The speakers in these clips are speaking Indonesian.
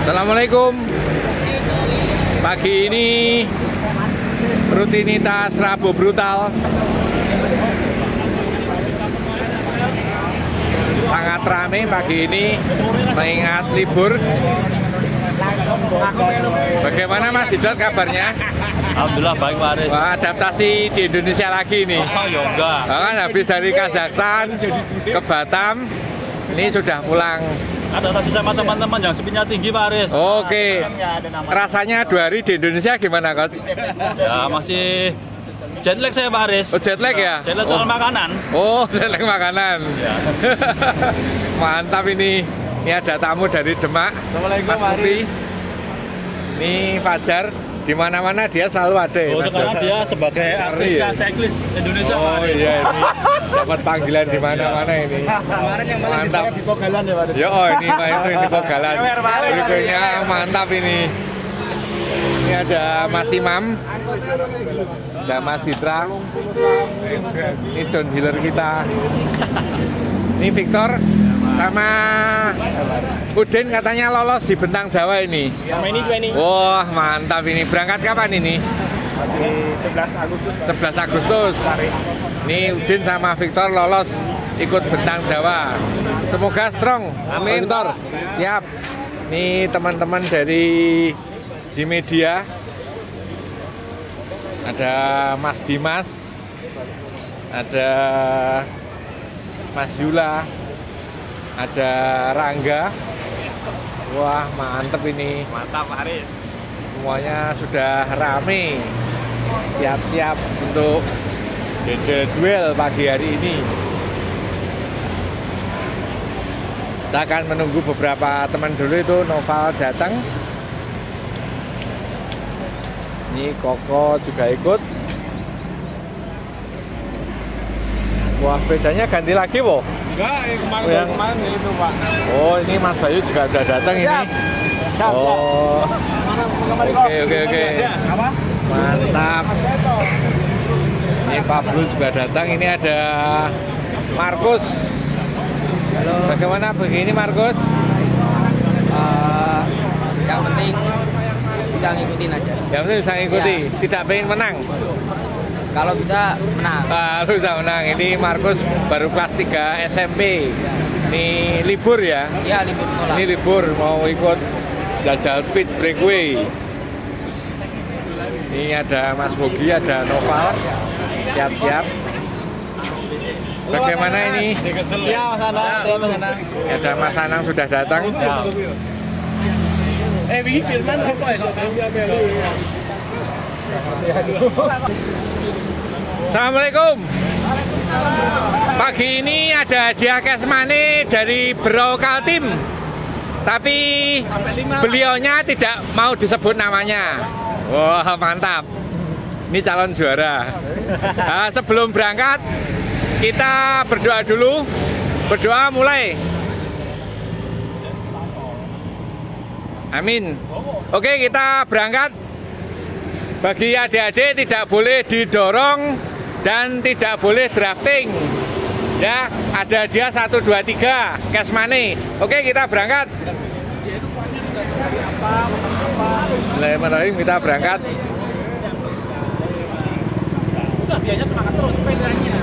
Assalamualaikum. Pagi ini rutinitas Rabu brutal. Sangat ramai pagi ini mengingat libur. Bagaimana Mas Didot kabarnya? Alhamdulillah baik Pak Aris. Wah, adaptasi di Indonesia lagi nih. Oh ya enggak. Kan habis dari Kazakhstan ke Batam, ini sudah pulang. Ada tadi sama teman-teman yang speednya tinggi Pak Aris. Oke. Rasanya 2 hari di Indonesia gimana Coach? Ya masih jet lag saya Pak Aris. Oh, jet lag ya? Jet lag soal makanan. Oh, jet lag makanan. Ya. Mantap ini. Ini ada tamu dari Demak. Assalamualaikum Mas Mufi. Ini Fajar. Di mana-mana dia selalu ada. Oh, sekarang dia sebagai artis cyclist Indonesia Pak Oh Aris. iya, ini dapat panggilan di mana-mana ini. Kemarin yang malah Mantap. di Pogalan ya Pak. Ya, oh ini Pak itu di Pogalan. Berikutnya mantap ini. Ini ada Mas Imam, ada Mas Ditra, ini downhiller kita. Ini Victor sama Udin katanya lolos di Bentang Jawa ini. Sama ini juga nih. Wah mantap ini. Berangkat kapan ini? Masih 11 Agustus. 11 Agustus. Ini Udin sama Victor lolos ikut Bentang Jawa. Semoga strong. Amin. Victor, siap. Ini teman-teman dari G-Media. Ada Mas Dimas. Ada Mas Yula. Ada Rangga. Wah mantep ini. Mantap Pak Aris. Semuanya sudah rame. Siap-siap untuk duel pagi hari ini. Kita akan menunggu beberapa teman dulu. Itu Noval datang. Ini Koko juga ikut. Wah sepedanya ganti lagi Wo. Enggak, kemarin itu Pak. Oh ini Mas Bayu juga udah datang ini. Oh oke. Apa? Mantap. Ini Pak Bro juga datang. Ini ada Markus. Halo. Bagaimana begini Markus? Yang penting bisa ngikutin aja. Yang penting bisa ngikuti. Ya. Tidak pengen menang. Kalau bisa menang. Lu bisa menang. Ini Markus baru kelas 3 SMP. Ini libur ya? Iya libur sekolah. Ini libur mau ikut jajal speed breakaway. Ini ada Mas Bogi, ada Noval. Siap-siap. Bagaimana ini? Siap Mas Anang, saya tenang. Ada Mas Anang sudah datang. Wingi Firman apa ya? Assalamualaikum. Pagi ini ada hadiah cash money dari Bro Kaltim. Tapi beliaunya tidak mau disebut namanya. Wah mantap. Ini calon juara. Nah, sebelum berangkat kita berdoa dulu. Berdoa mulai. Amin. Oke kita berangkat. Bagi adik-adik tidak boleh didorong dan tidak boleh drafting. Ya, ada dia 1, 2, 3 cash money. Oke, kita berangkat. Bismillahirrahmanirrahim, kita berangkat. Biasanya semangat terus sepedanya.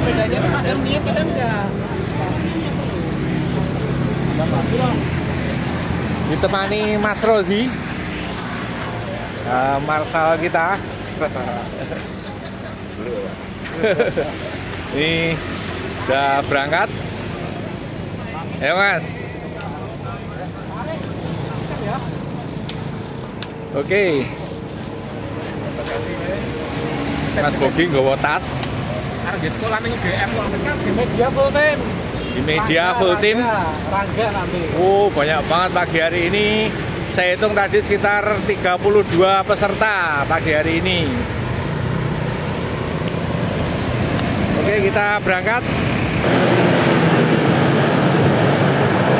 Sepedanya tuh kadang niat kadang enggak. Ditemani Mas Rozi, Marsal kita. Ini udah berangkat. Ya Mas. Oke. Mas Bogi nggawa tas. Arep di sekolah ning UGM kok di media full time. Di media full team. Rangga nanti. Oh, banyak banget pagi hari ini. Saya hitung tadi sekitar 32 peserta pagi hari ini. Oke, kita berangkat.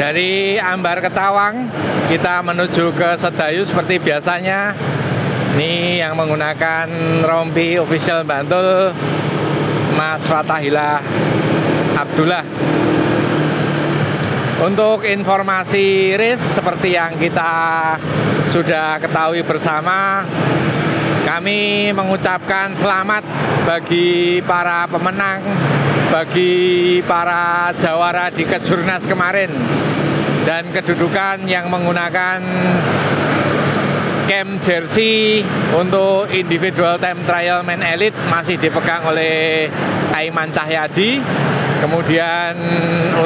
Dari Ambar ke Tawang, kita menuju ke Sedayu seperti biasanya. Ini yang menggunakan rompi official Bantul, Mas Fatahillah Abdullah. Untuk informasi race seperti yang kita sudah ketahui bersama, kami mengucapkan selamat bagi para pemenang, bagi para jawara di Kejurnas kemarin, dan kedudukan yang menggunakan camp jersey untuk individual time trial main elite masih dipegang oleh Aiman Cahyadi. Kemudian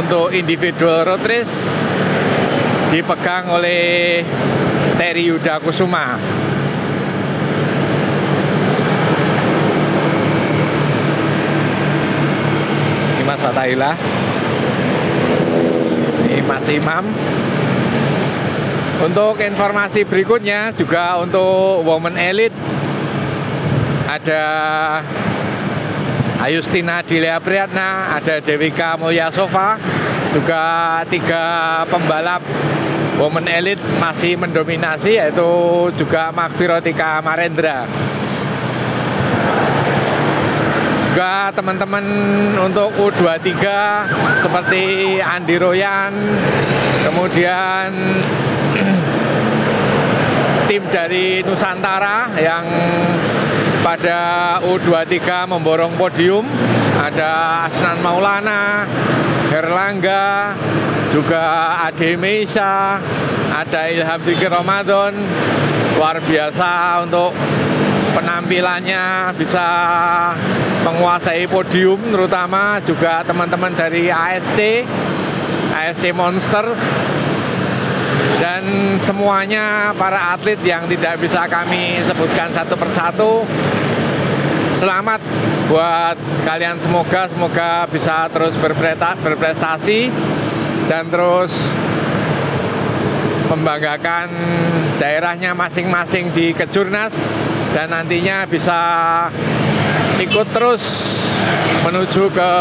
untuk individual road race dipegang oleh Terry Yuda Kusuma. Ini Mas Fatahillah, ini Mas Imam. Untuk informasi berikutnya juga untuk Women Elite ada Ayustina Dilea Priyatna, ada Dewika Mulyasova, juga 3 pembalap Women Elite masih mendominasi, yaitu juga Magvirotika Marendra. Juga teman-teman untuk U23 seperti Andi Royan, kemudian tim dari Nusantara yang pada U23 memborong podium, ada Asnan Maulana, Herlangga, juga Ade Meisa, ada Ilham Dikir Ramadan. Luar biasa untuk penampilannya, bisa menguasai podium, terutama juga teman-teman dari ASC Monsters, dan semuanya para atlet yang tidak bisa kami sebutkan satu persatu. Selamat buat kalian, semoga bisa terus berprestasi dan terus membanggakan daerahnya masing-masing di Kejurnas, dan nantinya bisa ikut terus menuju ke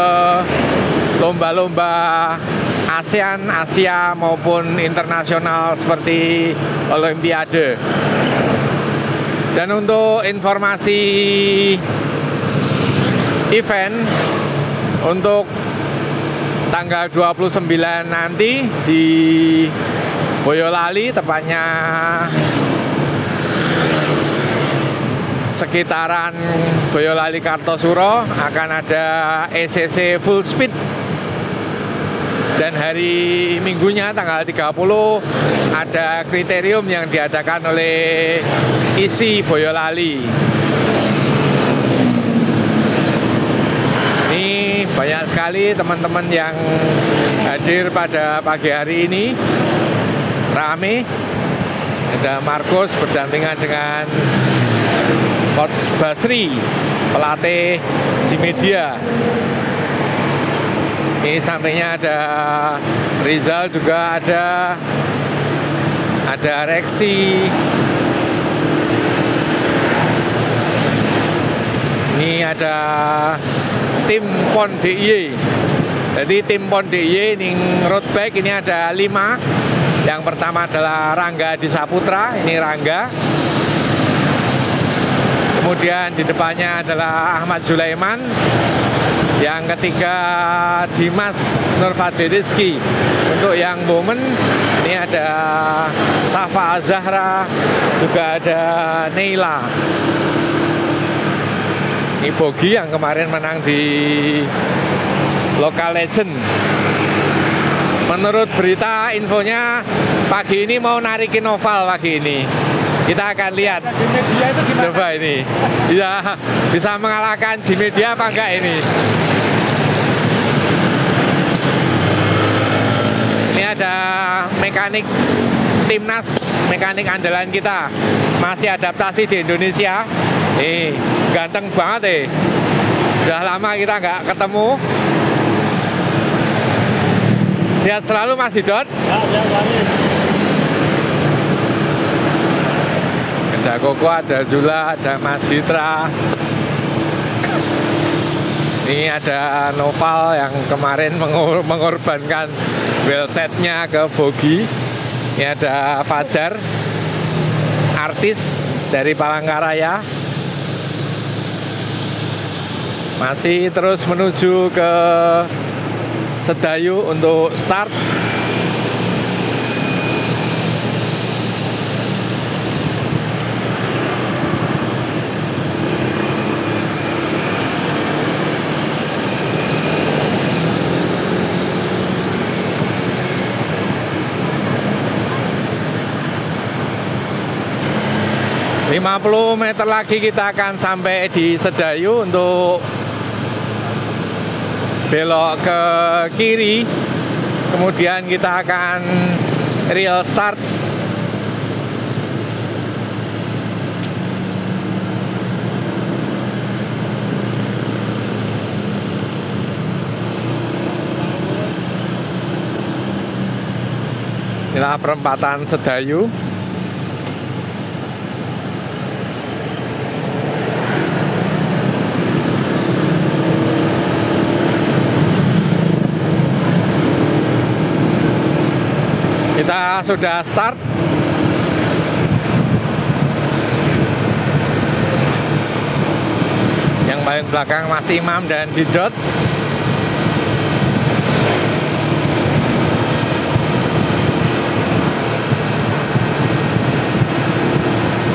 lomba-lomba ASEAN, Asia maupun internasional seperti Olimpiade. Dan untuk informasi event untuk tanggal 29 nanti di Boyolali, tepatnya sekitaran Boyolali Kartosuro, akan ada ECC Full Speed. Dan hari Minggunya tanggal 30 ada kriterium yang diadakan oleh ISI Boyolali. Ini banyak sekali teman-teman yang hadir pada pagi hari ini, rame. Ada Marcos berdampingan dengan Coach Basri, pelatih G-Media. Ini sampingnya ada Rizal, juga ada Reksi. Ini ada tim PON DIY. Jadi tim PON DIY ini road bike ini ada 5. Yang pertama adalah Rangga Disaputra, ini Rangga. Kemudian di depannya adalah Ahmad Zulaiman. Yang ketiga Dimas Nurfadli Rizky. Untuk yang women ini ada Safa Azahra, juga ada Neila. Ini Bogi yang kemarin menang di Local Legend. Menurut berita infonya pagi ini mau narikin oval pagi ini. Kita akan lihat. Coba ini bisa mengalahkan G-Media apa enggak ini. Ini ada mekanik timnas, mekanik andalan kita, masih adaptasi di Indonesia. Ganteng banget. Sudah lama kita nggak ketemu. Sehat selalu Mas Hidot. Ada Koko, ada Zula, ada Mas Ditra. Ini ada Noval yang kemarin mengorbankan wheelsetnya ke Bogi. Ini ada Fajar, artis dari Palangkaraya. Masih terus menuju ke Sedayu untuk start. 50 meter lagi kita akan sampai di Sedayu untuk belok ke kiri. Kemudian kita akan real start. Inilah perempatan Sedayu. Kita sudah start. Yang paling belakang Mas Imam dan Didot.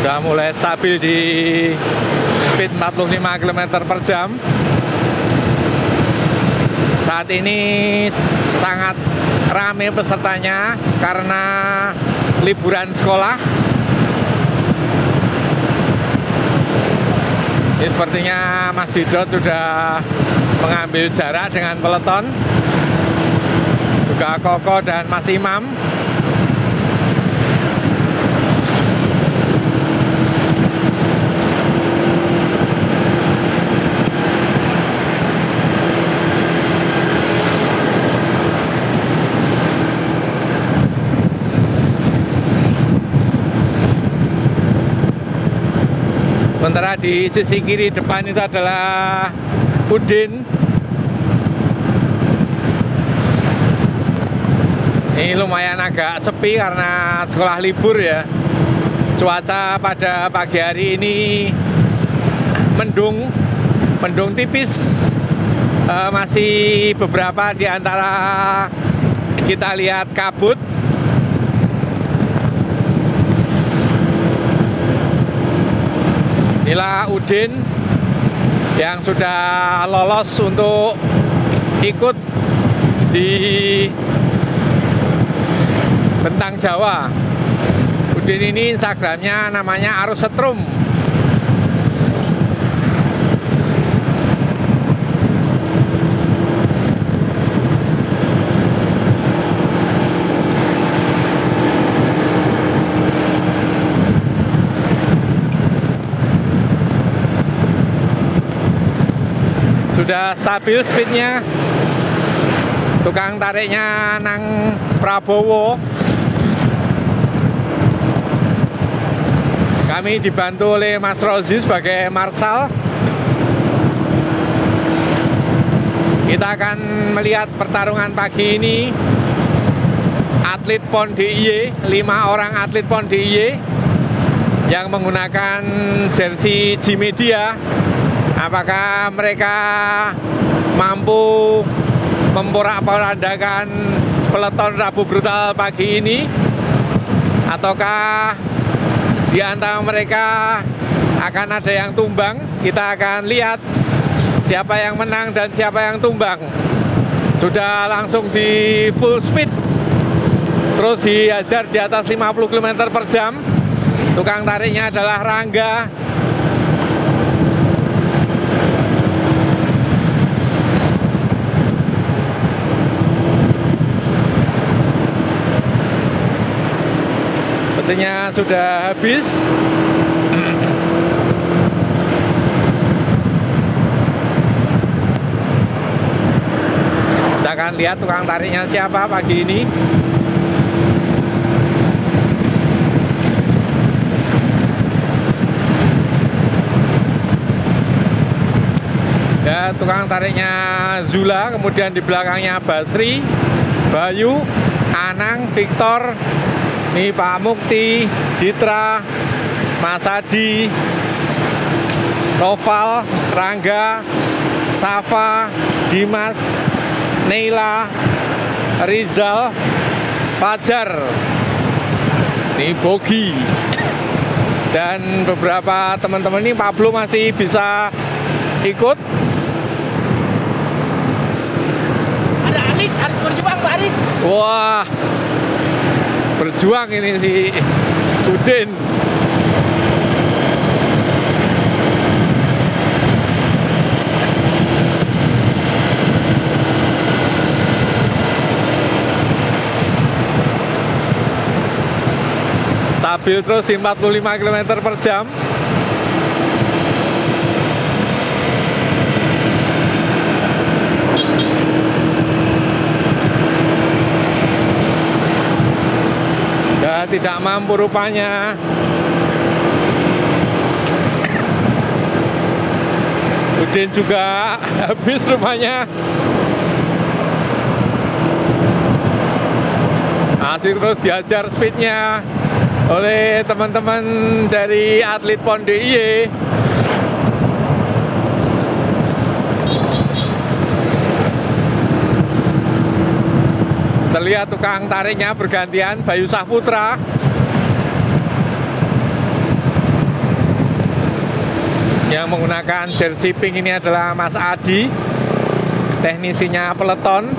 Sudah mulai stabil di speed 45 km per jam. Saat ini sangat ramai pesertanya karena liburan sekolah. Ini sepertinya Mas Didot sudah mengambil jarak dengan peleton. Juga Koko dan Mas Imam. Sementara di sisi kiri depan itu adalah Udin. Ini lumayan agak sepi karena sekolah libur ya. Cuaca pada pagi hari ini mendung tipis. Masih beberapa di antara kita lihat kabut. Inilah Udin yang sudah lolos untuk ikut di Bentang Jawa. Udin ini Instagramnya namanya Arus Setrum. Sudah stabil speednya. Tukang tariknya Nang Prabowo. Kami dibantu oleh Mas Rozi sebagai marshal. Kita akan melihat pertarungan pagi ini. Atlet PON DIY, 5 orang atlet PON DIY yang menggunakan jersey G-Media. Apakah mereka mampu memporak-porandakan peleton Rabu Brutal pagi ini? Ataukah di antara mereka akan ada yang tumbang? Kita akan lihat siapa yang menang dan siapa yang tumbang. Sudah langsung di full speed. Terus dihajar di atas 50 km per jam. Tukang tariknya adalah Rangga. Sepertinya sudah habis. Kita akan lihat tukang tariknya siapa pagi ini. Ya, tukang tariknya Zula, kemudian di belakangnya Basri, Bayu, Anang, Victor. Ini Pak Mukti, Ditra, Mas Adi, Noval, Rangga, Safa, Dimas, Neila, Rizal, Fajar, ini Bogi, dan beberapa teman-teman ini. Pablo masih bisa ikut. Ada Aris berjuang, Pak Aris. Wah, berjuang ini si Udin. Stabil terus di 45 km per jam. Dan tidak mampu rupanya. Udin juga habis rupanya. Masih terus diajar speednya oleh teman-teman dari atlet PON DIY. Terlihat tukang tariknya bergantian, Bayu Saputra. Yang menggunakan jersey pink ini adalah Mas Adi, teknisinya peleton.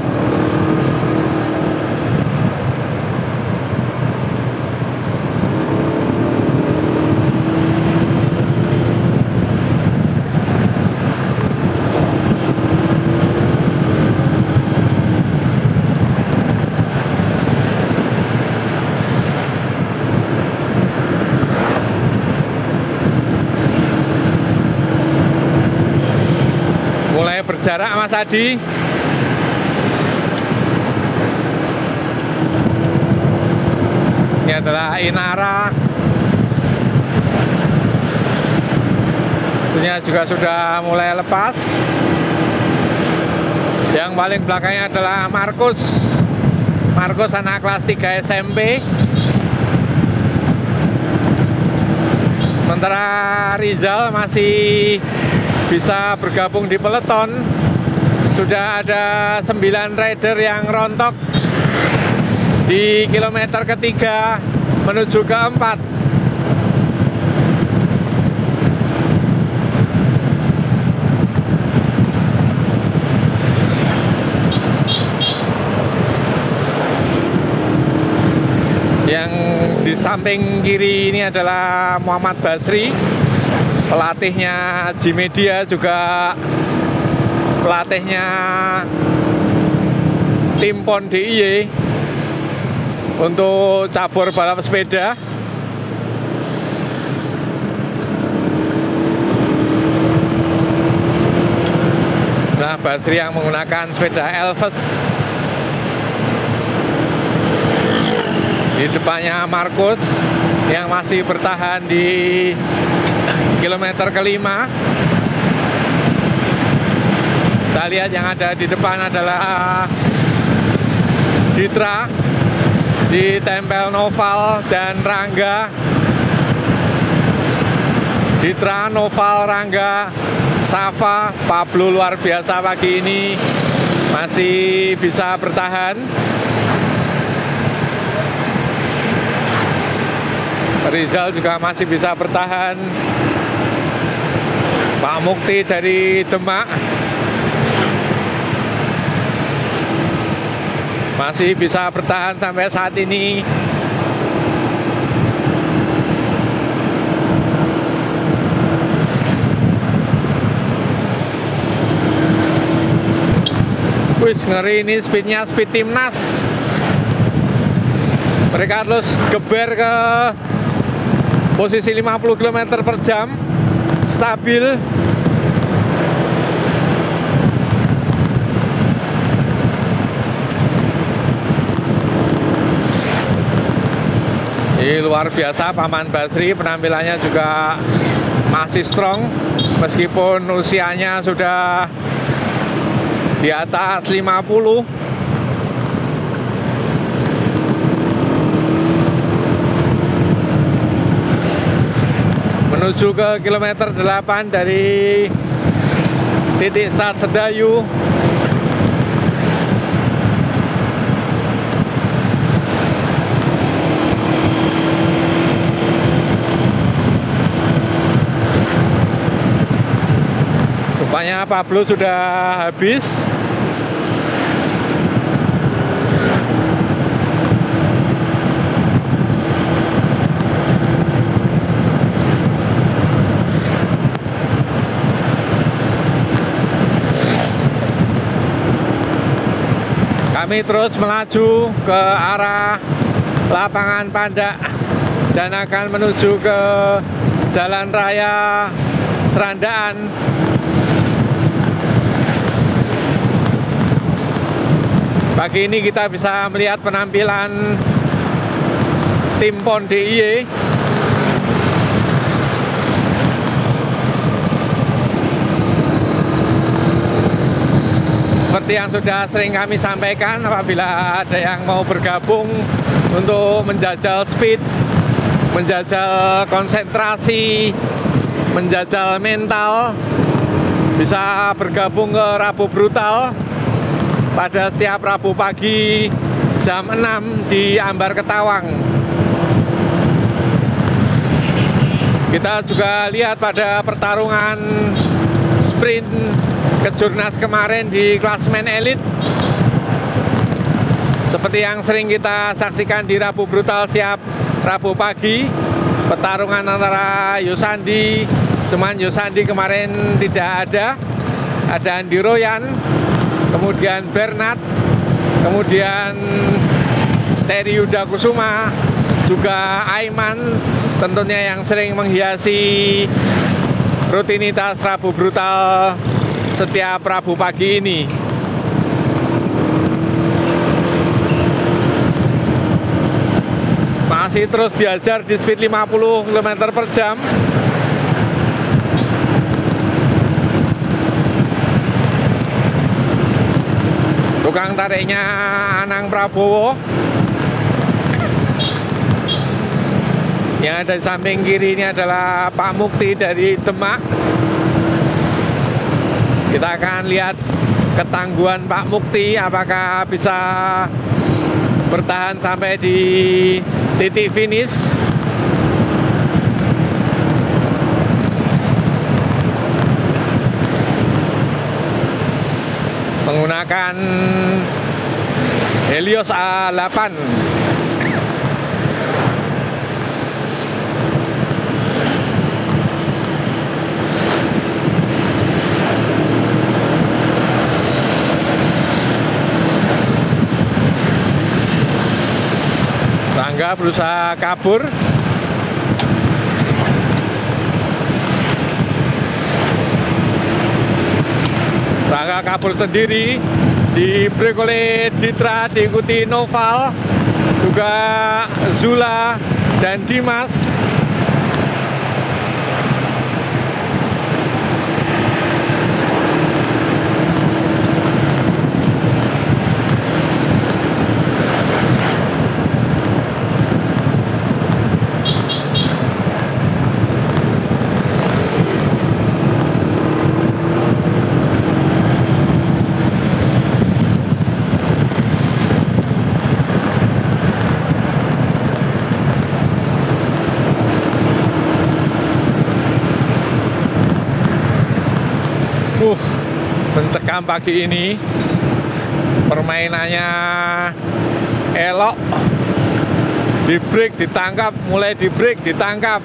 Berjarak Mas Adi. Ini adalah Inara. Ini juga sudah mulai lepas. Yang paling belakangnya adalah Markus. Markus anak kelas 3 SMP. Sementara Rizal masih bisa bergabung di peleton. Sudah ada 9 rider yang rontok di kilometer ketiga menuju keempat. Yang di samping kiri ini adalah Muhammad Basri, pelatihnya G-Media, juga pelatihnya tim PON DIY untuk cabur balap sepeda. Nah, Basri yang menggunakan sepeda Elves. Di depannya Markus yang masih bertahan di kilometer kelima. Kita lihat yang ada di depan adalah Ditra, ditempel Noval dan Rangga. Ditra, Noval, Rangga, Safa, Pablo luar biasa pagi ini masih bisa bertahan. Rizal juga masih bisa bertahan. Pak Mukti dari Demak masih bisa bertahan sampai saat ini. Wis ngeri ini speednya, speed timnas. Mereka terus geber ke posisi 50 km per jam, stabil. Ini luar biasa Paman Basri, penampilannya juga masih strong meskipun usianya sudah di atas 50. Menuju ke kilometer 8 dari titik start Sedayu. Rupanya Pablo sudah habis. Kami terus melaju ke arah lapangan Pandak dan akan menuju ke Jalan Raya Serandaan. Pagi ini kita bisa melihat penampilan tim PON DIY. Seperti yang sudah sering kami sampaikan, apabila ada yang mau bergabung untuk menjajal speed, menjajal konsentrasi, menjajal mental, bisa bergabung ke Rabu Brutal pada setiap Rabu pagi jam 6 di Ambar Ketawang. Kita juga lihat pada pertarungan sprint Kejurnas kemarin di klasemen elit, seperti yang sering kita saksikan di Rabu Brutal siap Rabu pagi, pertarungan antara Yosandi, cuman Yosandi kemarin tidak ada Andi Royan, kemudian Bernard, kemudian Terry Yuda Kusuma, juga Aiman, tentunya yang sering menghiasi rutinitas Rabu Brutal setiap Rabu pagi ini. Masih terus diajar di speed 50 km per jam. Tukang tariknya Anang Prabowo. Yang ada di samping kiri ini adalah Pak Mukti dari Demak. Kita akan lihat ketangguhan Pak Mukti, apakah bisa bertahan sampai di titik finish. Menggunakan Helios A8. Rangga berusaha kabur. Rangga kabur sendiri, di break oleh Ditra, diikuti Noval, juga Zula dan Dimas. Mencekam pagi ini, permainannya elok, di break ditangkap, mulai di break ditangkap,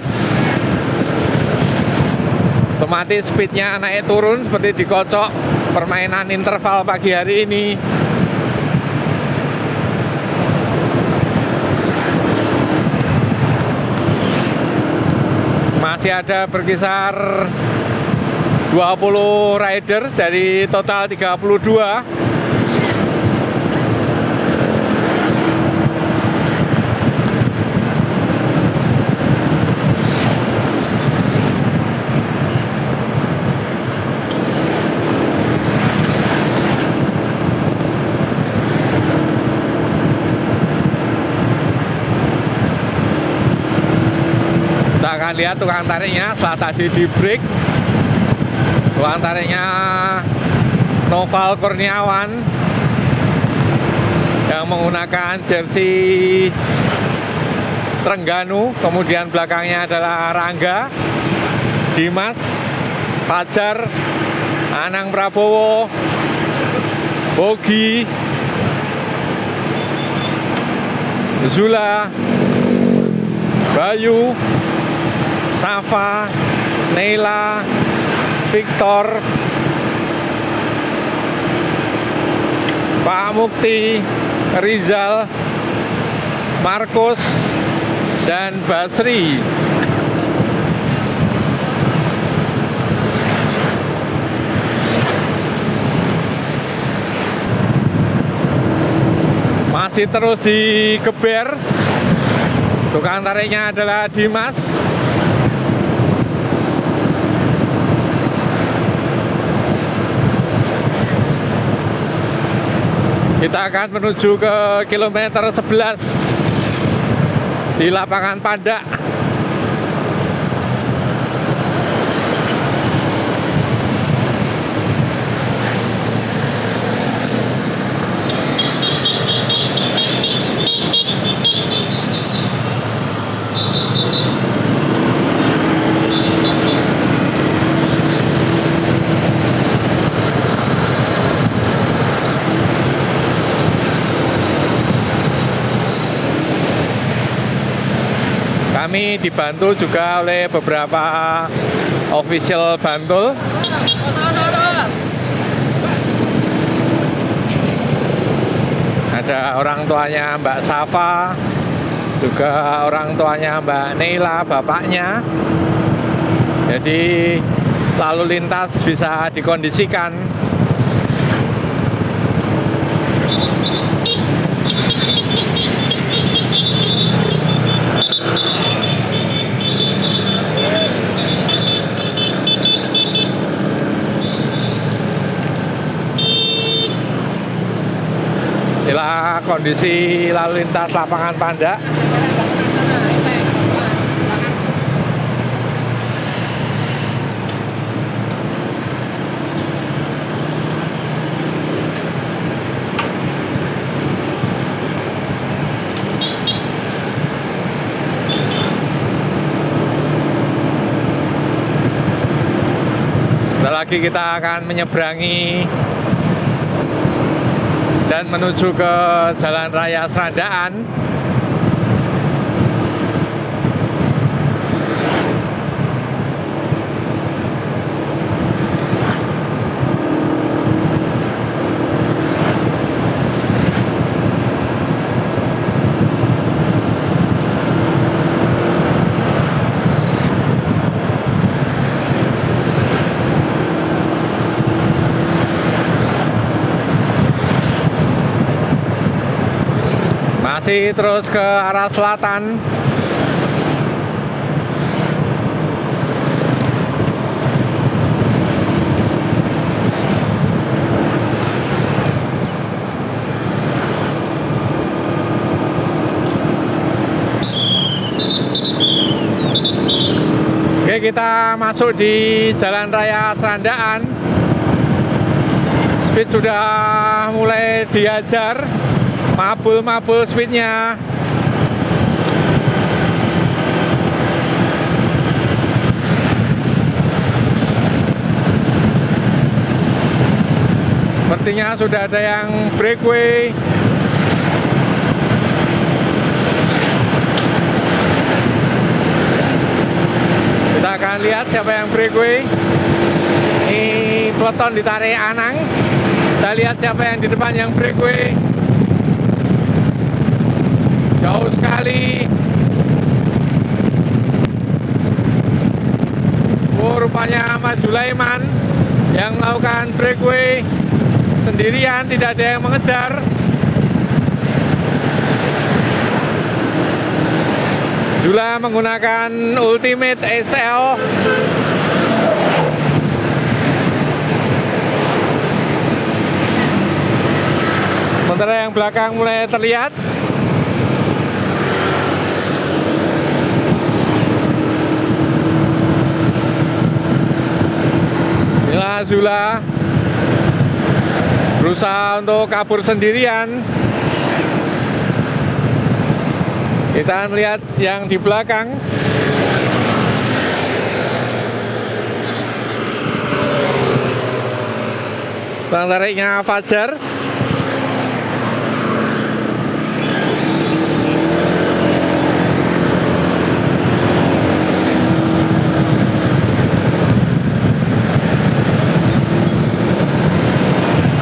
otomatis speednya naik turun seperti dikocok. Permainan interval pagi hari ini. Masih ada berkisar 20 rider dari total 32. Kita akan lihat tukang tariknya setelah tadi di break. Tukang tariknya Noval Kurniawan yang menggunakan jersey Trengganu, kemudian belakangnya adalah Rangga, Dimas, Fajar, Anang Prabowo, Bogi, Zula, Bayu, Safa, Neila, Victor, Pak Mukti, Rizal, Markus, dan Basri. Masih terus digeber. Tukang tariknya adalah Dimas. Kita akan menuju ke kilometer 11 di lapangan Pandak. Kami dibantu juga oleh beberapa official Bantul. Ada orang tuanya Mbak Safa, juga orang tuanya Mbak Neila, bapaknya. Jadi lalu lintas bisa dikondisikan. Inilah kondisi lalu lintas lapangan Pandak. Sebentar lagi kita akan menyeberangi dan menuju ke Jalan Raya Serandaan. Masih terus ke arah selatan. Oke, kita masuk di Jalan Raya Serandaan. Speed sudah mulai diajar. Mabul speednya. Sepertinya sudah ada yang breakaway. Kita akan lihat siapa yang breakaway. Ini peloton ditarik Anang. Kita lihat siapa yang di depan yang breakaway. Jauh sekali. Oh, rupanya Mas Sulaiman yang melakukan breakaway sendirian, tidak ada yang mengejar. Jula menggunakan Ultimate SL. Sementara yang belakang mulai terlihat. Inilah Zula berusaha untuk kabur sendirian. Kita melihat yang di belakang. Bang tariknya Fajar.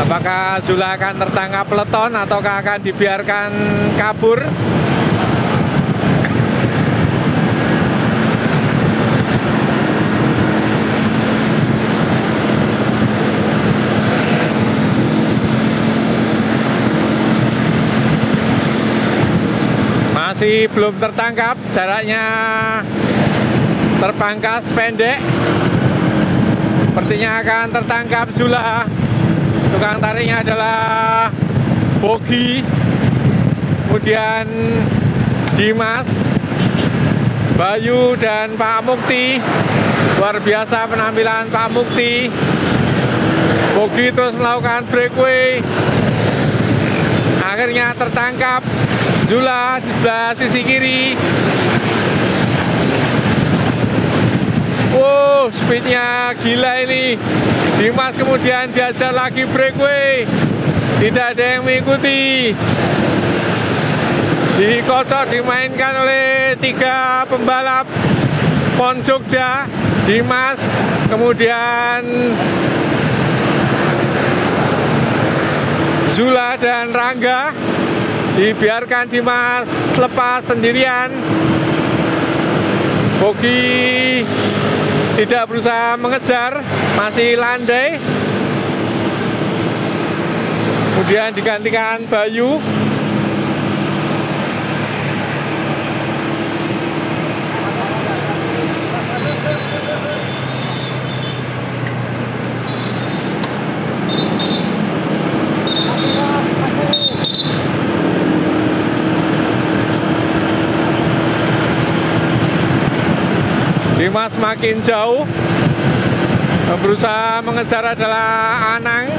Apakah Zula akan tertangkap peloton ataukah akan dibiarkan kabur? masih belum tertangkap, jaraknya terpangkas pendek. Sepertinya akan tertangkap Zula. Tukang tariknya adalah Bogi, kemudian Dimas, Bayu, dan Pak Mukti. Luar biasa penampilan Pak Mukti. Bogi terus melakukan breakaway. Akhirnya tertangkap Zula di sebelah sisi kiri. Wow, speednya gila ini. Dimas kemudian diajar lagi breakaway. Tidak ada yang mengikuti. Dikocok dimainkan oleh 3 pembalap PON Jogja. Dimas, kemudian Zula dan Rangga. Dibiarkan Dimas lepas sendirian. Bogi tidak berusaha mengejar, masih landai. Kemudian digantikan Bayu. Dimas makin jauh. Yang berusaha mengejar adalah Anang.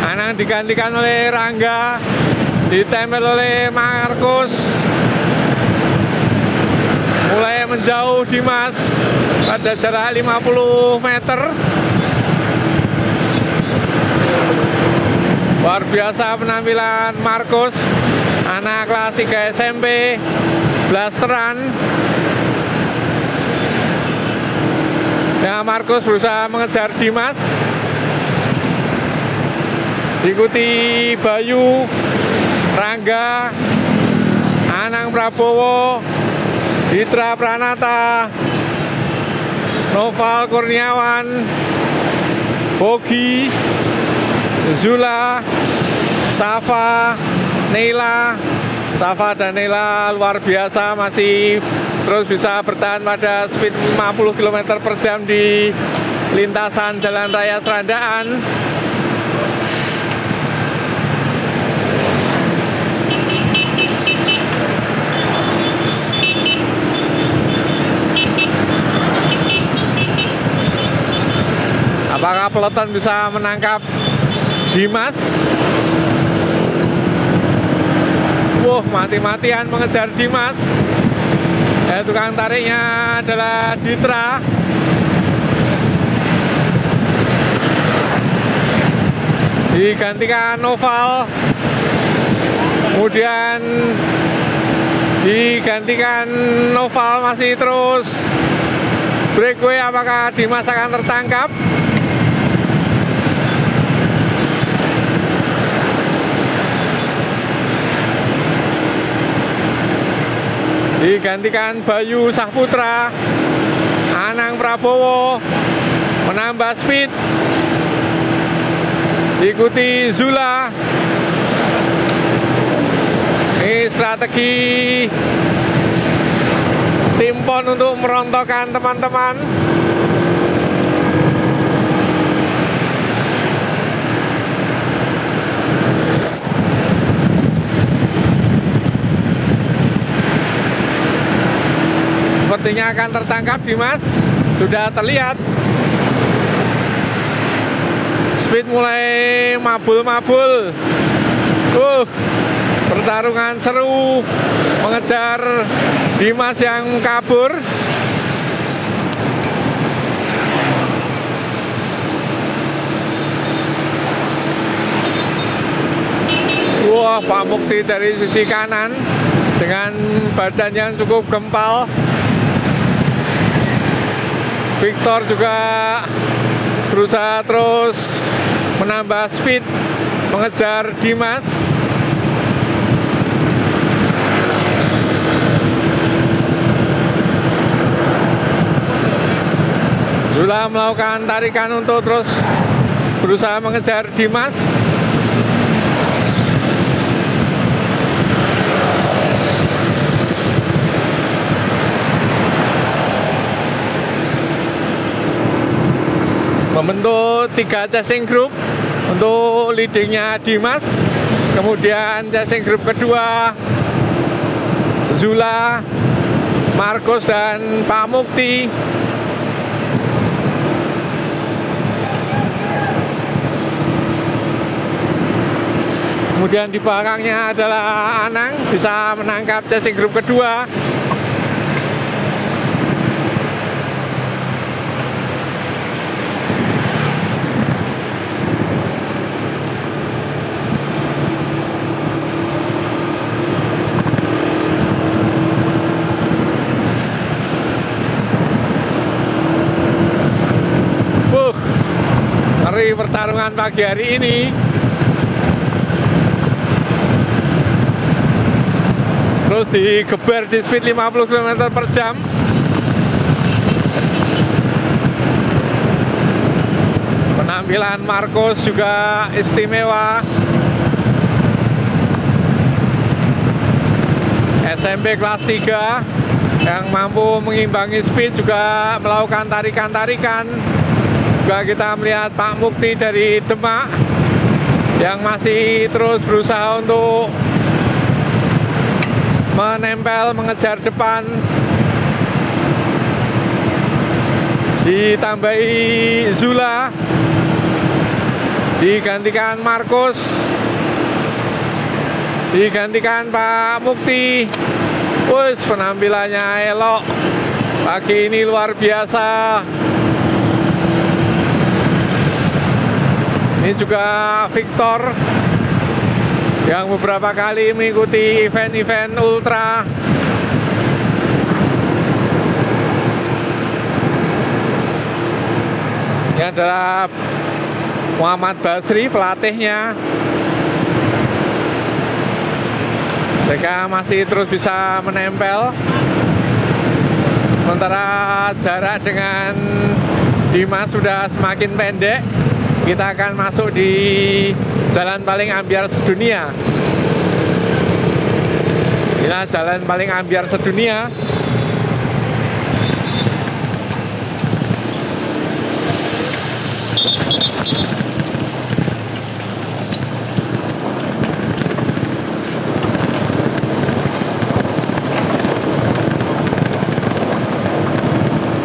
Anang digantikan oleh Rangga, ditempel oleh Markus. Mulai menjauh Dimas pada jarak 50 meter. Luar biasa penampilan Markus, anak kelas 3 SMP, blasteran. Ya, Markus berusaha mengejar Dimas. Diikuti Bayu, Rangga, Anang Prabowo, Ditra Pranata, Noval Kurniawan, Bogi, Zula, Safa, Neila. Safa dan Neila luar biasa, masih terus bisa bertahan pada speed 50 km per jam di lintasan Jalan Raya Serandaan. Apakah peloton bisa menangkap Dimas? Wah, mati-matian mengejar Dimas. Tukang tariknya adalah Ditra. Digantikan Noval. Kemudian digantikan Noval, masih terus breakaway. Apakah Dimas akan tertangkap? Digantikan Bayu Sahputra. Anang Prabowo menambah speed. Diikuti Zula. Ini strategi tim PON untuk merontokkan teman-teman. Sepertinya akan tertangkap Dimas, sudah terlihat. Speed mulai mabul-mabul. Pertarungan seru mengejar Dimas yang kabur. Wah, Pak Mukti dari sisi kanan dengan badan yang cukup gempal. Victor juga berusaha terus menambah speed mengejar Dimas. Zula melakukan tarikan untuk terus berusaha mengejar Dimas. membentuk 3 chasing group. Untuk leadingnya Dimas, kemudian chasing group kedua Zula, Marcos dan Pak Mukti. Kemudian di belakangnya adalah Anang, bisa menangkap chasing group kedua. Ngeri pertarungan pagi hari ini. Terus digeber di speed 50 km per jam. Penampilan Marcos juga istimewa. SMP kelas 3 yang mampu mengimbangi speed, juga melakukan tarikan-tarikan. Juga kita melihat Pak Mukti dari Demak yang masih terus berusaha untuk menempel, mengejar depan. Ditambahi Zula, digantikan Marcos, digantikan Pak Mukti. Wes, penampilannya elok pagi ini luar biasa. Ini juga Victor yang beberapa kali mengikuti event-event ultra. Ini adalah Muhammad Basri, pelatihnya. Mereka masih terus bisa menempel. Sementara jarak dengan Dimas sudah semakin pendek. Kita akan masuk di jalan paling ambyar sedunia. Inilah jalan paling ambyar sedunia.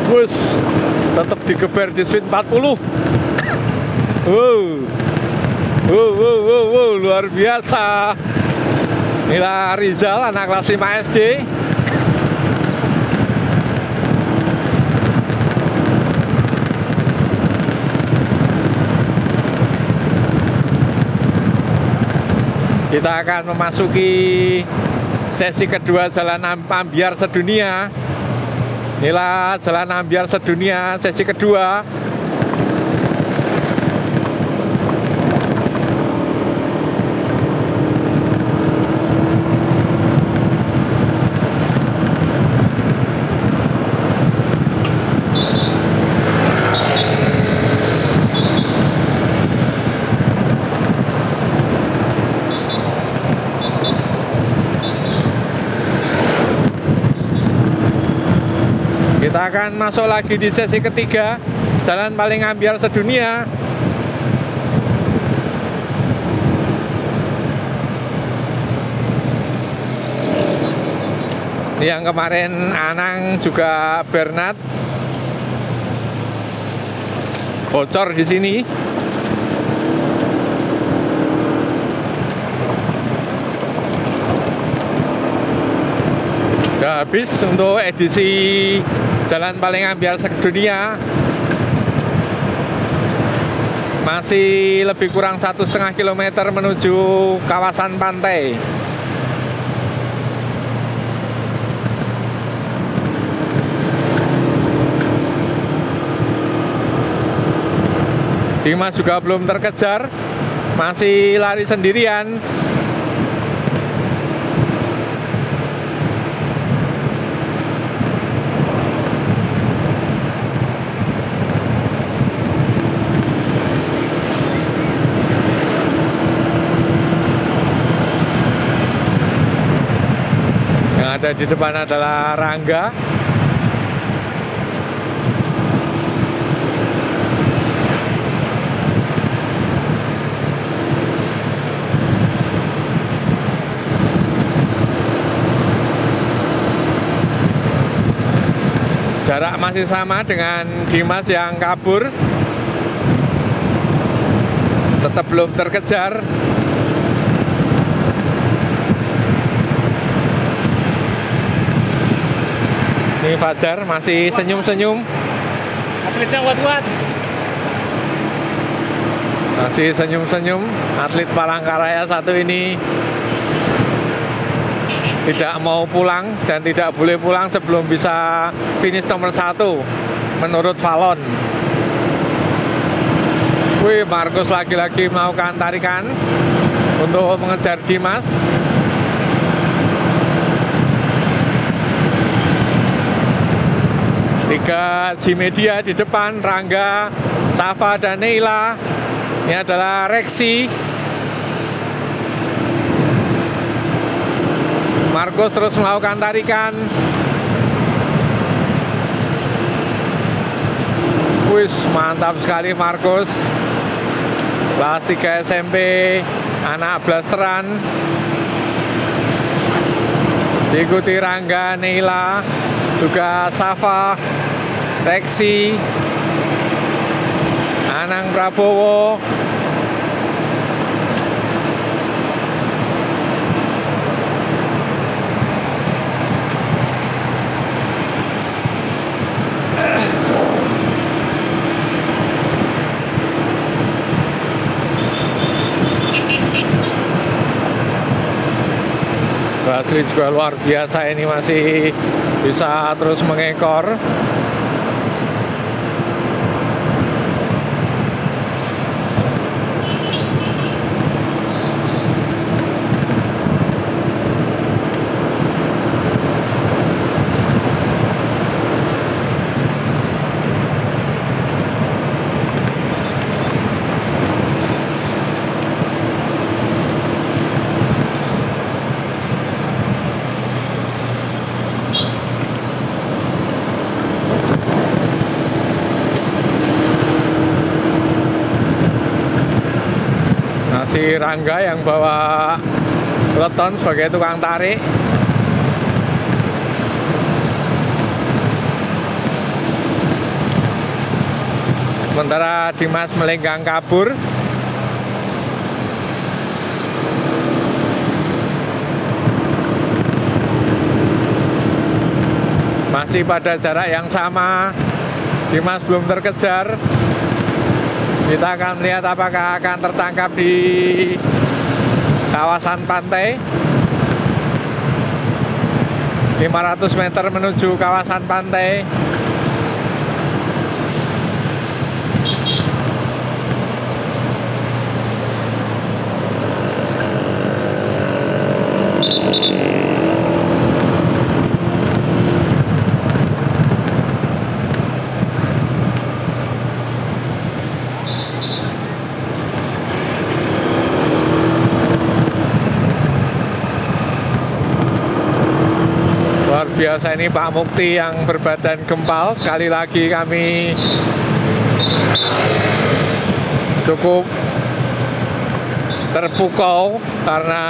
Bus tetap digeber di speed 40. Wow, luar biasa. Inilah Rizal, anak kelas 5 SD. Kita akan memasuki sesi kedua jalan ambyar sedunia. Inilah jalan ambyar sedunia sesi kedua. Kita akan masuk lagi di sesi ketiga, jalan paling ambyar sedunia. Yang kemarin Anang juga Bernard bocor di sini. Sudah habis untuk edisi jalan paling ambyar sedunia. Masih lebih kurang 1,5 km menuju kawasan pantai. Dimas juga belum terkejar, masih lari sendirian. Ada di depan adalah Rangga. Jarak masih sama dengan Dimas yang kabur. Tetap belum terkejar. Ini Fajar masih senyum-senyum. Atletnya kuat-kuat. Masih senyum-senyum. Atlet Palangkaraya satu ini tidak mau pulang dan tidak boleh pulang sebelum bisa finish nomor 1 menurut Valon. Wih, Markus lagi-lagi melakukan tarikan untuk mengejar Dimas. Tiga G-Media di depan, Rangga, Safa, dan Neila. Ini adalah Reksi. Markus terus melakukan tarikan. Wis, mantap sekali Markus. Kelas 3 SMP, anak blasteran. Diikuti Rangga, Neila, juga Safa, Reksi, Anang Prabowo. Basri juga luar biasa, ini masih bisa terus mengekor. Si Rangga yang bawa peleton sebagai tukang tarik. Sementara Dimas melenggang kabur. Masih pada jarak yang sama. Dimas belum terkejar. Kita akan melihat apakah akan tertangkap di kawasan pantai. 500 meter menuju kawasan pantai. Biasa ini Pak Mukti yang berbadan gempal. Sekali lagi kami cukup terpukau karena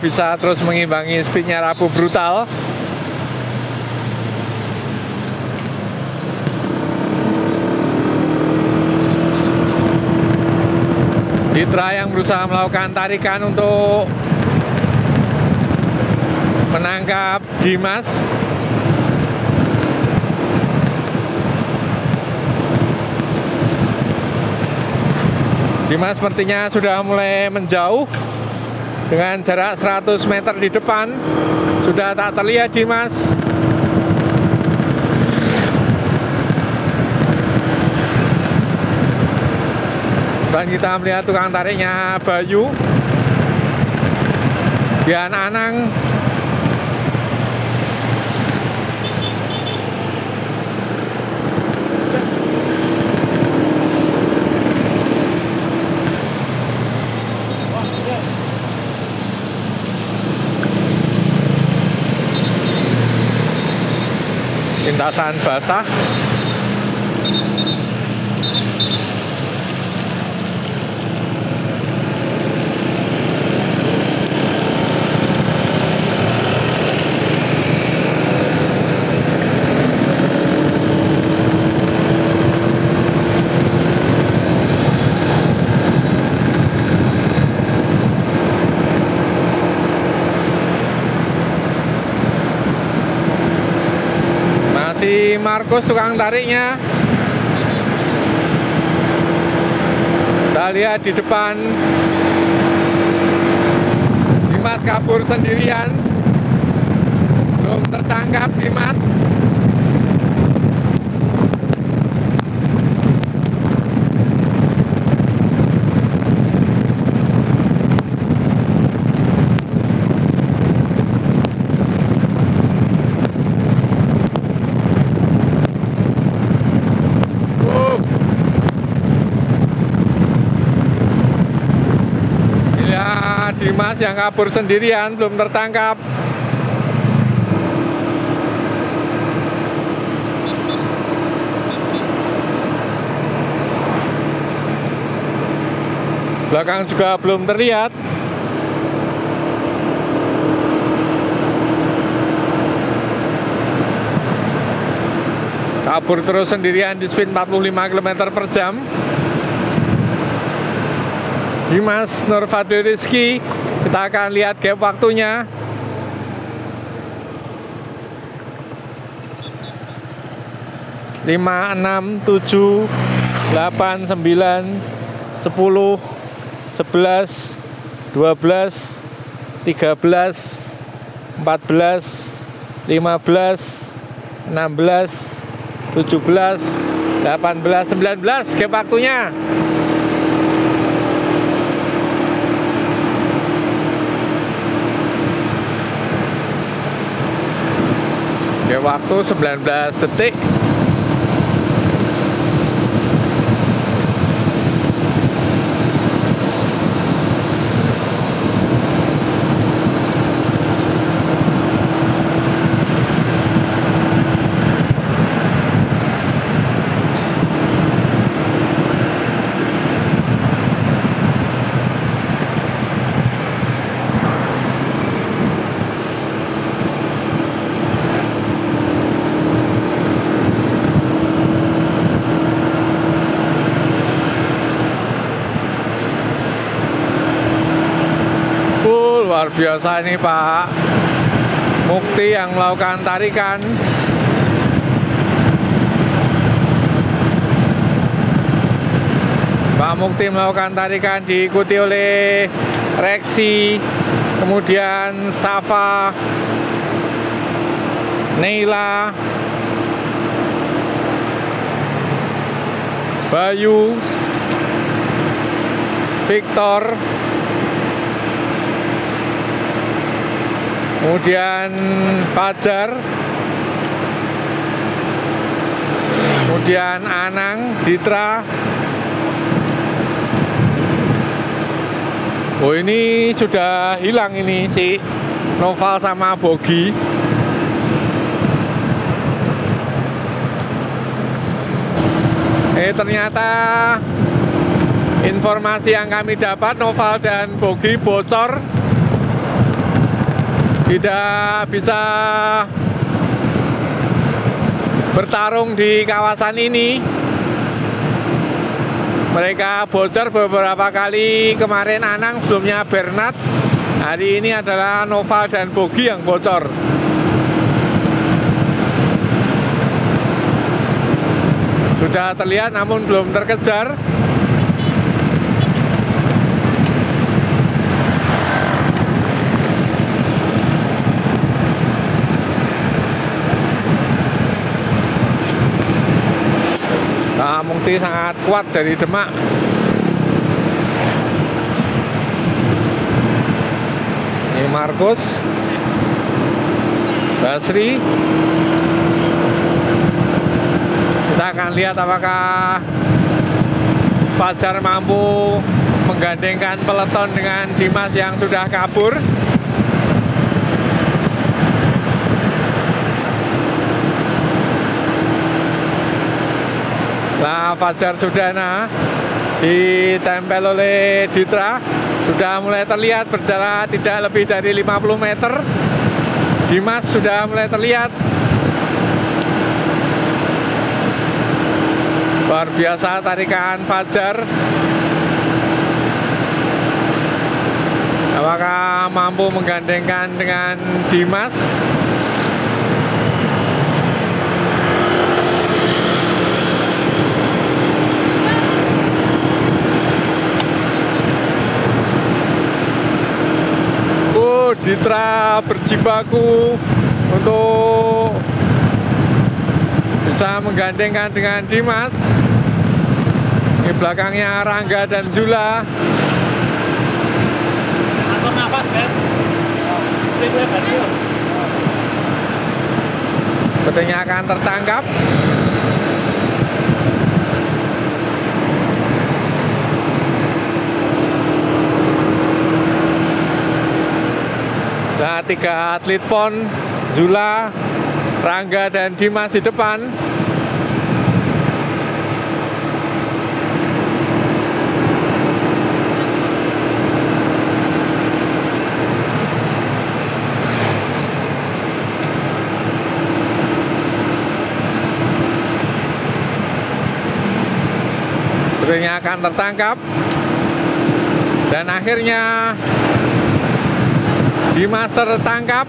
bisa terus mengimbangi speednya Rabu Brutal. Ditra yang berusaha melakukan tarikan untuk menangkap Dimas. Dimas sepertinya sudah mulai menjauh dengan jarak 100 meter di depan. Sudah tak terlihat Dimas. Dan kita melihat tukang tariknya Bayu dan Anang. Lintasan basah. Markus tukang tariknya. Kita lihat di depan, Dimas kabur sendirian, belum tertangkap Dimas. Dimas yang kabur sendirian, belum tertangkap. Belakang juga belum terlihat. Kabur terus sendirian di speed 45 km per jam. Dimas Nurfadli Rizky, kita akan lihat gap waktunya. Lima, 6, 7, 8, 9, 10, 11, 12, 13, 14, 15, 16, 17, 18, 19, gap waktunya. Waktu 19 detik. Luar biasa ini Pak Mukti yang melakukan tarikan. Pak Mukti melakukan tarikan diikuti oleh Reksi, kemudian Safa, Neila, Bayu, Victor, kemudian Fajar, kemudian Anang, Ditra. Oh ini sudah hilang ini si Noval sama Bogi. Ternyata informasi yang kami dapat, Noval dan Bogi bocor, tidak bisa bertarung di kawasan ini. Mereka bocor beberapa kali kemarin, Anang, sebelumnya Bernard. Hari ini adalah Noval dan Bogi yang bocor. Sudah terlihat namun belum terkejar. Pak Mukti sangat kuat dari Demak. Ini Markus, Basri. Kita akan lihat apakah Fajar mampu menggandengkan peleton dengan Dimas yang sudah kabur. Nah, Fajar Sudana ditempel oleh Ditra, sudah mulai terlihat berjalan tidak lebih dari 50 meter. Dimas sudah mulai terlihat. Luar biasa tarikan Fajar. Apakah mampu menggandengkan dengan Dimas? Aditra berjibaku untuk bisa menggandengkan dengan Dimas. Di belakangnya Rangga dan Zula. Atur nafas, Ben. Sepertinya akan tertangkap. Nah, 3 atlet PON, Zula, Rangga, dan Dimas di depan. Sepertinya akan tertangkap. Dan akhirnya Dimas tertangkap.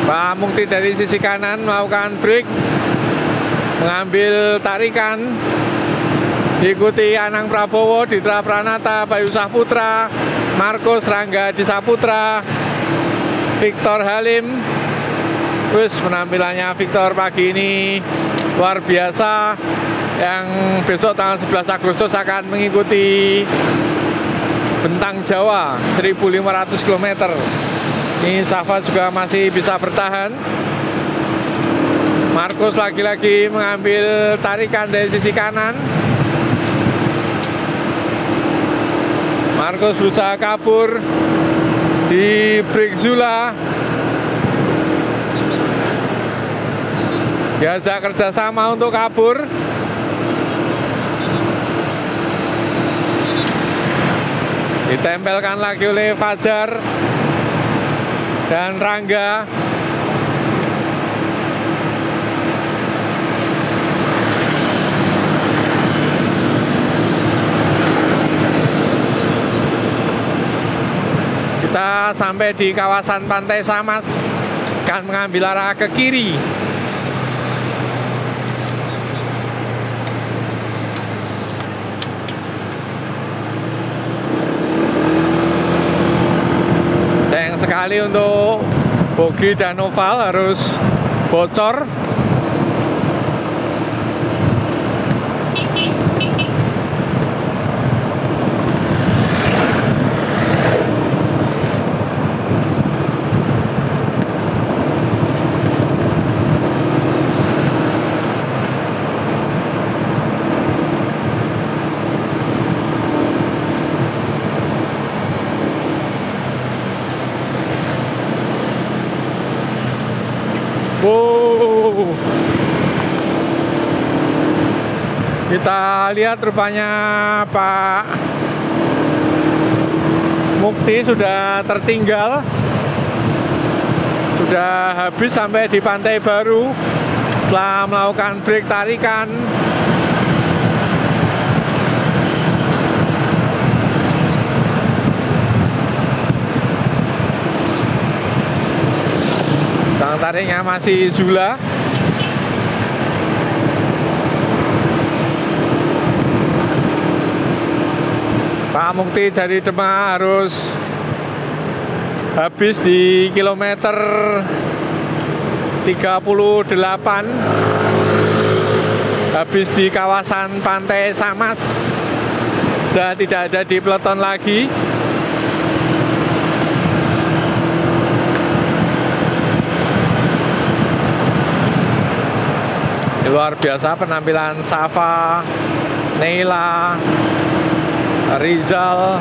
Pak Mukti dari sisi kanan melakukan break, mengambil tarikan. Diikuti Anang Prabowo, Ditra Pranata, Bayu Saputra, Markus Rangga di Saputra, Victor Halim. Terus penampilannya Victor pagi ini luar biasa, yang besok tanggal 11 Agustus akan mengikuti Bentang Jawa 1.500 km. Ini Safa juga masih bisa bertahan. Markus lagi-lagi mengambil tarikan dari sisi kanan. Markus berusaha kabur di break Zula. Diajak kerjasama untuk kabur. Ditempelkan lagi oleh Fajar dan Rangga. Kita sampai di kawasan Pantai Samas, akan mengambil arah ke kiri. Sekali untuk bogi dan oval harus bocor. Kita lihat rupanya Pak Mukti sudah tertinggal, sudah habis sampai di Pantai Baru setelah melakukan break tarikan. Tang tariknya masih Zula. Pak Mukti dari Demak harus habis di kilometer 38, habis di kawasan Pantai Samas, sudah tidak ada di peleton lagi. Luar biasa penampilan Safa, Neila, Rizal.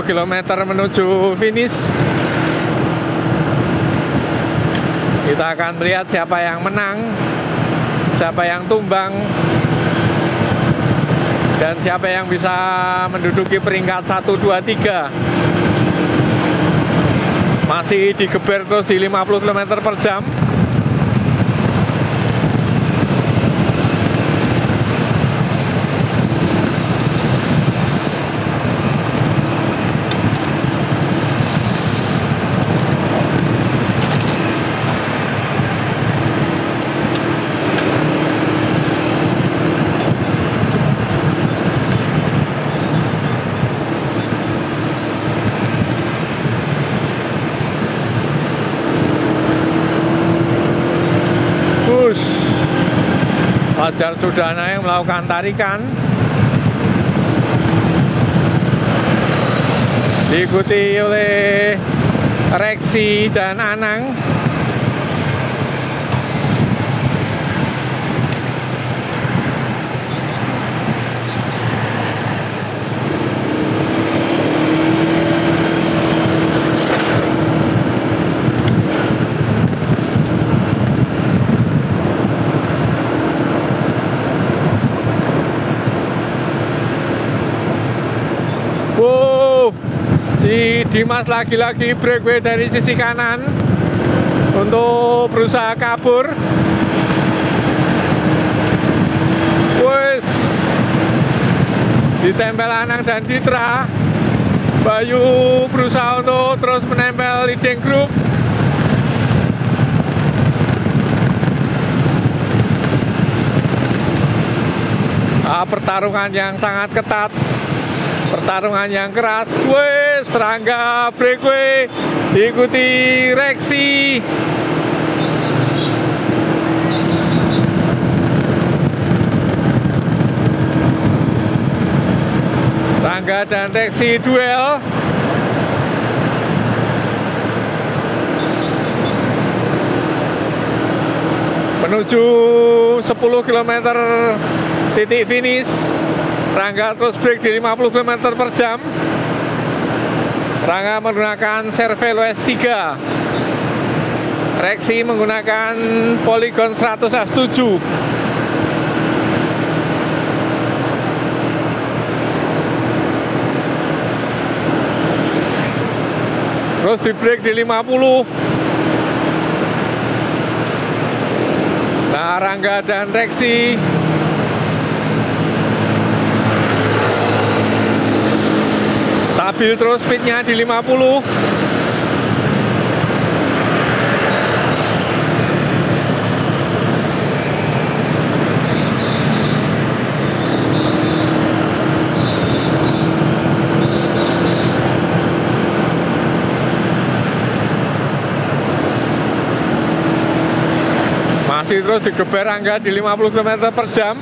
Kilometer menuju finish. Kita akan melihat siapa yang menang, siapa yang tumbang, dan siapa yang bisa menduduki peringkat 1, 2, 3. Masih digeber terus di 50 km per jam. Fajar Sudana yang melakukan tarikan, diikuti oleh Reksi dan Anang. Si Dimas lagi-lagi breakaway dari sisi kanan untuk berusaha kabur. Wes, ditempel Anang dan Ditra. Bayu berusaha untuk terus menempel leading group. Pertarungan yang sangat ketat, pertarungan yang keras. Wes, Rangga breakaway diikuti Reksi. Rangga dan Reksi duel. Menuju 10 km titik finish. Rangga terus break di 50 km per jam. Rangga menggunakan Cervelo S3. Reksi menggunakan Polygon 100 S7. Terus di break di 50. Nah, Rangga dan Reksi stabil terus speednya di 50. Masih terus digeber Rangga di 50 km per jam.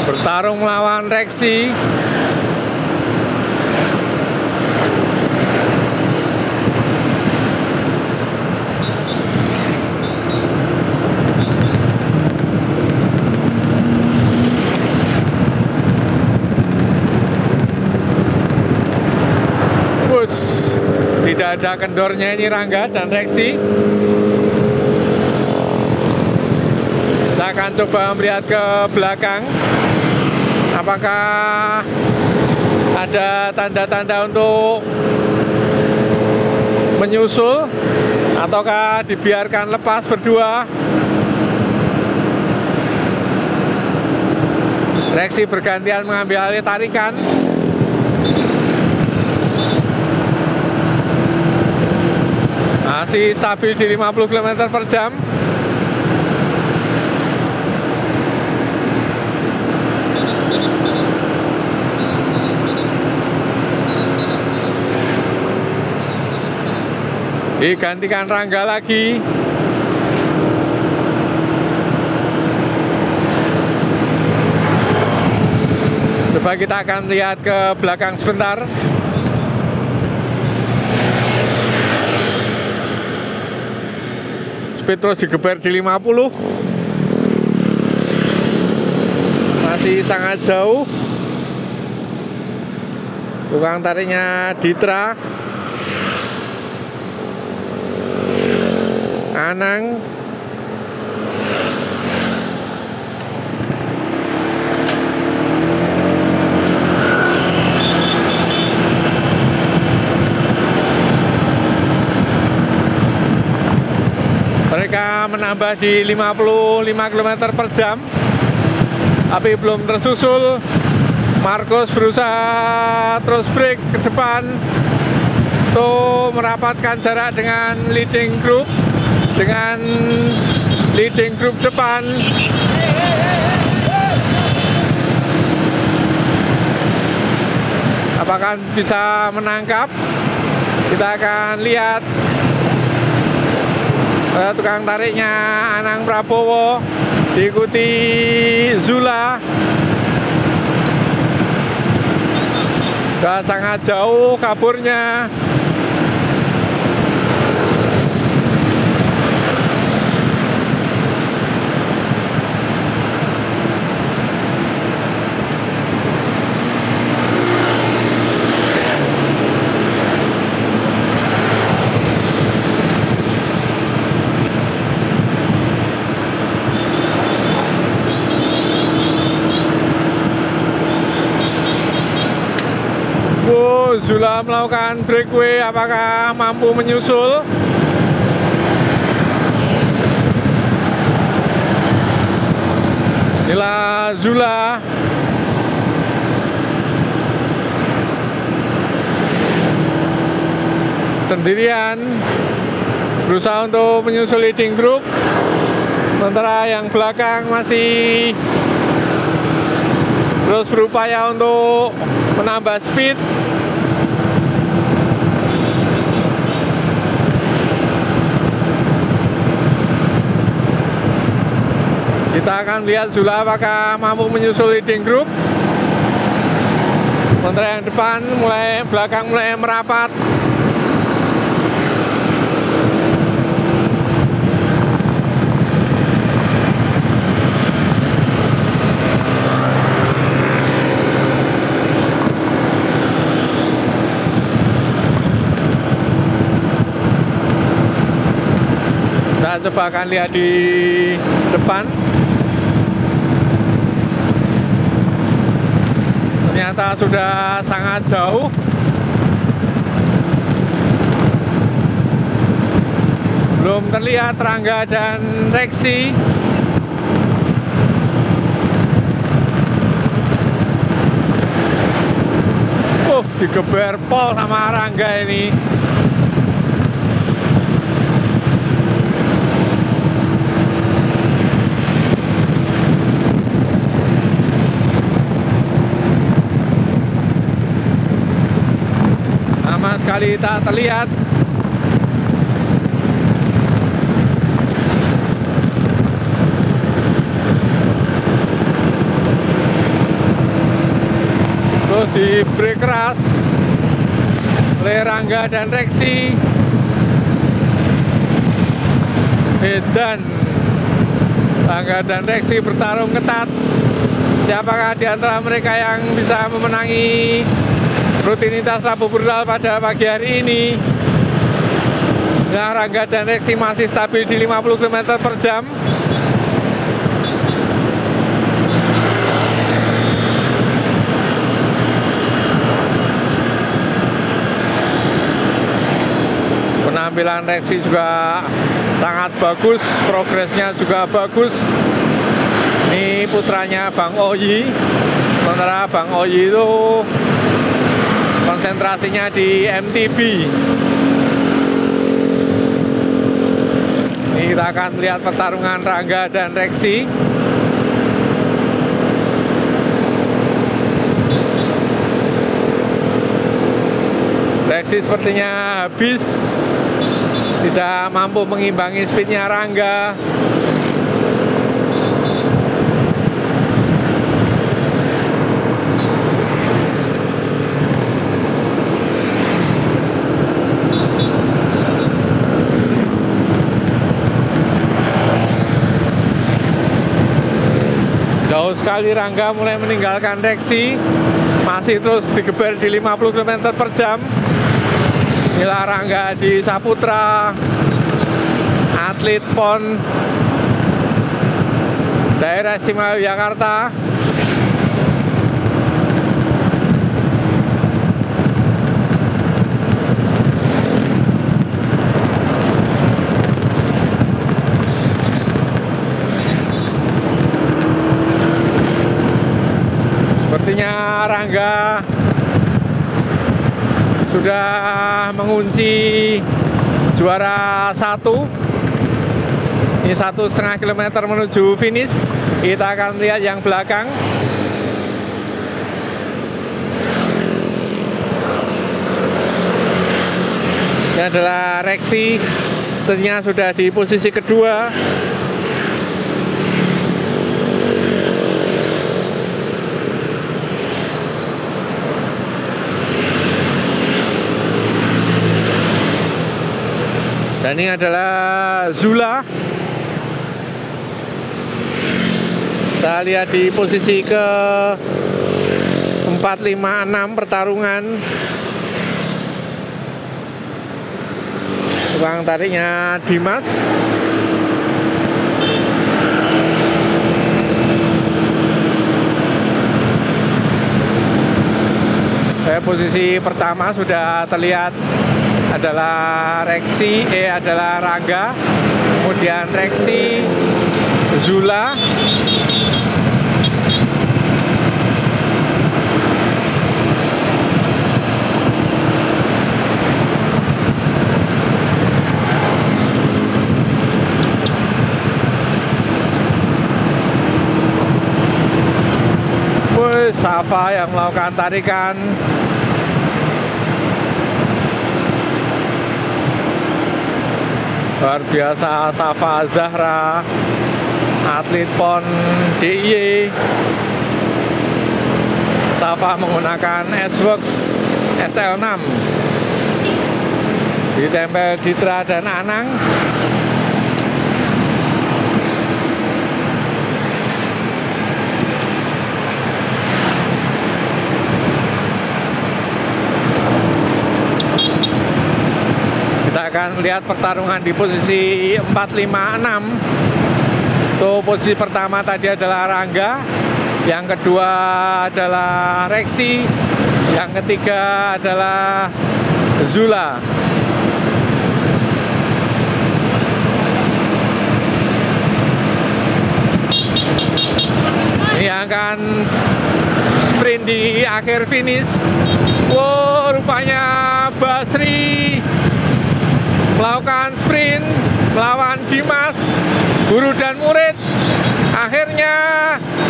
Bertarung melawan Reksi. Tidak ada kendornya ini Rangga dan Reksi. Kita akan coba melihat ke belakang. Apakah ada tanda-tanda untuk menyusul ataukah dibiarkan lepas berdua? Reksi bergantian mengambil alih tarikan. Masih stabil di 50 km per jam. Digantikan Rangga lagi. Coba kita akan lihat ke belakang sebentar. Speed terus digeber di 50. Masih sangat jauh. Tukang tariknya Ditra, Anang, mereka menambah di 55 km per jam, tapi belum tersusul. Marcos berusaha terus break ke depan untuk merapatkan jarak dengan leading group depan. Apakah bisa menangkap? Kita akan lihat tukang tariknya Anang Prabowo, diikuti Zula. Sudah sangat jauh kaburnya. Zula melakukan breakaway, apakah mampu menyusul? Inilah Zula. Sendirian berusaha untuk menyusul leading group, sementara yang belakang masih terus berupaya untuk menambah speed. Kita akan lihat Zula apakah mampu menyusul leading group. Sementara yang depan belakang mulai merapat. Kita coba akan lihat di depan. Ternyata sudah sangat jauh. Belum terlihat Rangga dan Reksi. Digeber pol sama Rangga ini. Sekali tak terlihat. Terus di break keras oleh Rangga dan Reksi. Dan Rangga dan Reksi bertarung ketat. Siapakah di antara mereka yang bisa memenangi rutinitas Rabu Brutal pada pagi hari ini? Nah, Rangga dan Reksi masih stabil di 50 km per jam. Penampilan Reksi juga sangat bagus, progresnya juga bagus. Ini putranya Bang Oyi. Sementara Bang Oyi itu konsentrasinya di MTB. Ini kita akan melihat pertarungan Rangga dan Reksi. Reksi sepertinya habis, tidak mampu mengimbangi speednya Rangga. Jauh sekali Rangga mulai meninggalkan Reksi. Masih terus digeber di 50 km per jam. Inilah Rangga di Saputra, atlet PON Daerah Istimewa Yogyakarta. Sepertinya Rangga sudah mengunci juara 1. Ini 1,5 km menuju finish. Kita akan lihat yang belakang. adalah Rexy, sepertinya sudah di posisi kedua. Dan ini adalah Zula. Kita lihat di posisi ke 4, 5, 6 pertarungan. Tukang tariknya Dimas. Posisi pertama sudah terlihat adalah adalah Rangga, kemudian Rexy, Zula, Safa yang melakukan tarikan. Luar biasa Safa Zahra, atlet PON DIY. Safa menggunakan S-Works SL6, ditempel Ditra dan Anang. Kita akan lihat pertarungan di posisi 4, 5, 6. Tuh, posisi pertama tadi adalah Rangga, yang kedua adalah Rexy, yang ketiga adalah Zula. Ini akan sprint di akhir finish. Wow, rupanya Basri melakukan sprint melawan Dimas, guru dan murid. Akhirnya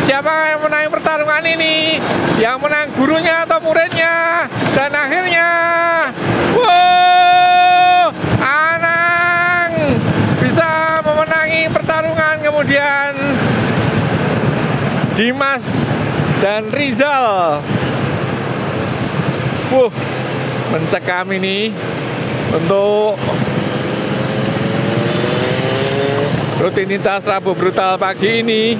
siapa yang menang pertarungan ini? Yang menang gurunya atau muridnya? Dan akhirnya, wow, Anang bisa memenangi pertarungan. Kemudian Dimas dan Rizal, mencekam ini untuk rutinitas Rabu Brutal pagi ini.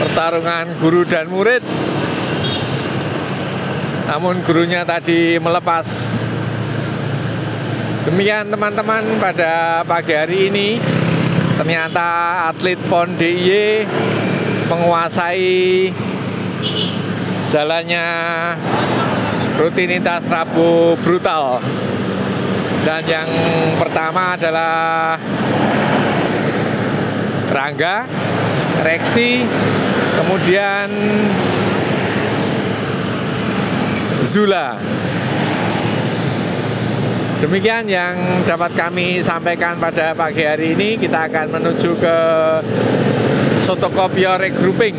Pertarungan guru dan murid, namun gurunya tadi melepas. Demikian teman-teman pada pagi hari ini. Ternyata atlet PON DIY menguasai jalannya rutinitas Rabu Brutal. Dan yang pertama adalah Rangga, Rexy, kemudian Zula. Demikian yang dapat kami sampaikan pada pagi hari ini. Kita akan menuju ke Sotokopio Regrouping.